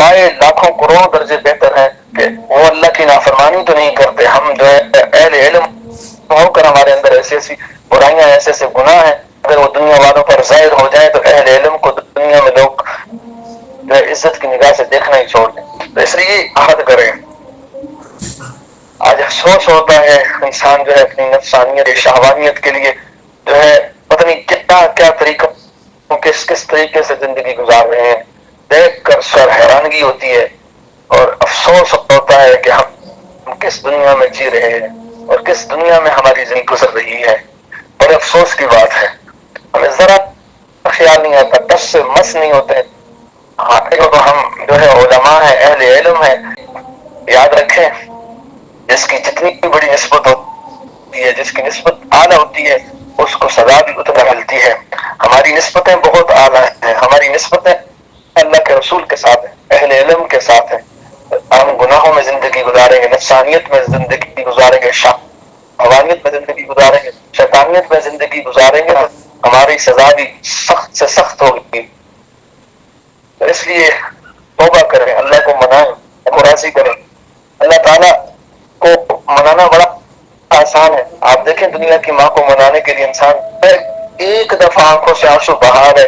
سوائے لاکھوں کروڑ درجے بہتر ہے کہ وہ اللہ کی نافرمانی تو نہیں کرتے. ہم جو ہے اہل علم ہو کر ہمارے اندر ایسی ایسی برائیاں ایسے ایسے گناہ ہیں اگر وہ دنیا والوں پر ظاہر ہو جائے تو اہل علم کو دنیا میں لوگ جو ہے عزت کی نگاہ سے دیکھنا ہی چھوڑ دیں. تو اس لیے عہد کریں. آج افسوس ہوتا ہے انسان جو ہے اپنی نفسانیت شہوانیت کے لیے جو ہے پتہ نہیں کیا کیا طریقوں کس کس طریقے سے زندگی گزار رہے ہیں. دیکھ کر سر حیرانگی ہوتی ہے اور افسوس ہوتا ہے کہ ہم کس دنیا میں جی رہے ہیں اور کس دنیا میں ہماری زندگی گزر رہی ہے. بڑے افسوس کی بات ہے. ہمیں ذرا خیال نہیں آتا, ٹس سے مس نہیں ہوتے. ہاں تو ہم جو ہے علماء ہیں, اہل علم ہیں. یاد رکھیں جس کی جتنی بڑی نسبت ہوتی ہے, جس کی نسبت اعلیٰ ہوتی ہے, اس کو سزا بھی اتنا ملتی ہے. ہماری نسبتیں بہت اعلیٰ ہیں, ہماری نسبتیں اللہ کے رسول کے ساتھ ہیں, اہل علم کے ساتھ ہیں. ہم گناہوں میں زندگی گزاریں گے, نفسانیت میں زندگی گزاریں گے, شہوانیت میں زندگی گزاریں گے, شیطانیت میں زندگی گزاریں گے, ہماری سزا بھی سخت سے سخت ہوگی. اس لیے توبہ کریں, اللہ کو منائیں, اللہ کو راضی کریں. اللہ تعالیٰ کو منانا بڑا آسان ہے. آپ دیکھیں دنیا کی ماں کو منانے کے لیے انسان ایک دفعہ آنکھوں سے آنسو بہا ہے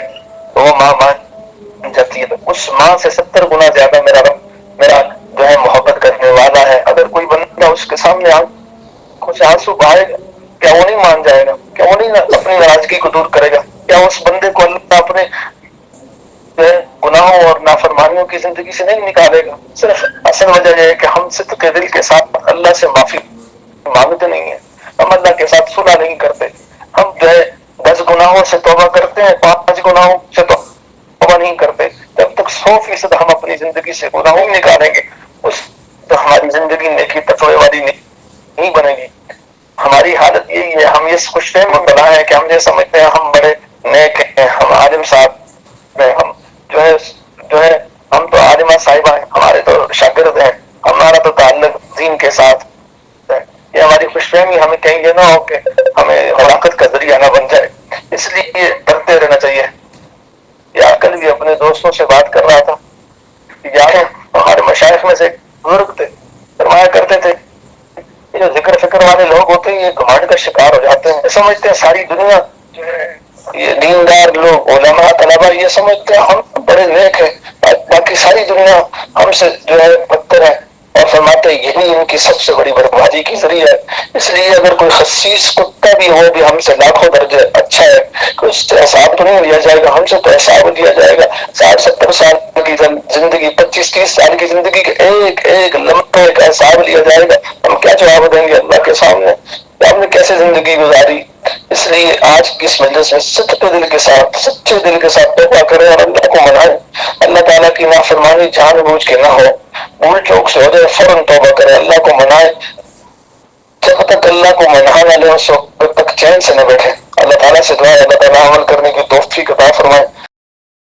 تو وہ ماں مان جاتی ہے. تو اس ماں سے 70 گنا زیادہ میرا جو ہے محبت کرنے والا ہے. اگر کوئی بندہ اس کے سامنے آنکھوں سے آنسو بہائے گا, کیا وہ نہیں مان جائے گا؟ کیا وہ نہیں اپنی ناراضگی کو دور کرے گا؟ کیا اس بندے کو اللہ اپنے گناہوں اور نافرمانیوں کی زندگی سے نہیں نکالے گا؟ صرف اصل وجہ یہ ہے کہ ہم صدق کے دل کے ساتھ اللہ سے معافی مانگتے نہیں ہیں, ہم اللہ کے ساتھ صلح نہیں کرتے. ہم جو ہے 10 گناہوں سے توبہ کرتے ہیں, 5 گناہوں سے توبہ نہیں کرتے. جب تک 100% ہم اپنی زندگی سے گناہوں نکالیں گے اس تو ہماری زندگی نیکی تقوی والی نہیں بنے گی. ہماری حالت یہی ہے, ہم اس خوش فہم میں بنا ہے کہ ہم یہ سمجھتے ہیں ہم بڑے نیک ہیں, ہم عالم صاحب ہیں, ہم جو ہے ہم تو عالمہ صاحبہ ہیں, ہمارے تو شاگرد ہیں, ہمارا تو تعلق دین کے ساتھ ہے. یہ ہماری خوش فہمی ہمیں کہیں یہ نہ ہو کہ ہمیں ہلاکت کا ذریعہ نہ بن جائے. اس لیے ڈرتے رہنا چاہیے. یا کل بھی اپنے دوستوں سے بات کر رہا تھا کہ یار ہمارے مشائخ میں سے بزرگ تھے, فرمایا کرتے تھے یہ جو ذکر فکر والے لوگ ہوتے ہیں یہ گھمنڈ کا شکار ہو جاتے ہیں. سمجھتے ہیں ساری دنیا جو ہے یہ دیندار لوگ علماء طلبا یہ سمجھتے ہیں ہم بڑے نیک ہیں, باقی ساری دنیا ہم سے جو ہے بدتر ہے, اور فرماتے یہی ان کی سب سے بڑی بربادی کی ذریعہ ہے. اس لیے اگر کوئی خسیس کتا بھی ہو بھی ہم سے لاکھوں درجے اچھا ہے کہ اس سے حساب تو نہیں لیا جائے گا, ہم سے تو حساب لیا جائے گا. 60-70 سال کی زندگی, 25-30 سال کی زندگی کے ایک ایک لمحے کا حساب لیا جائے گا. ہم کیا جواب دیں گے اللہ کے سامنے کہ ہم نے کیسے زندگی گزاری؟ اس لیے آج کی اس مجلس میں سچے دل کے ساتھ توبہ کریں اور اللہ کو منائیں. اللہ تعالیٰ کی نافرمانی جان بوجھ کے نہ ہو, بھول چوک سے ہو جائے فوراً توبہ کریں, اللہ کو منائیں. جب تک اللہ کو منا نہ لے اس وقت تک چین سے نہ بیٹھے. اللہ تعالیٰ سے دعا ہے اللہ تعالیٰ عمل کرنے کی توفیق عطا فرمائے.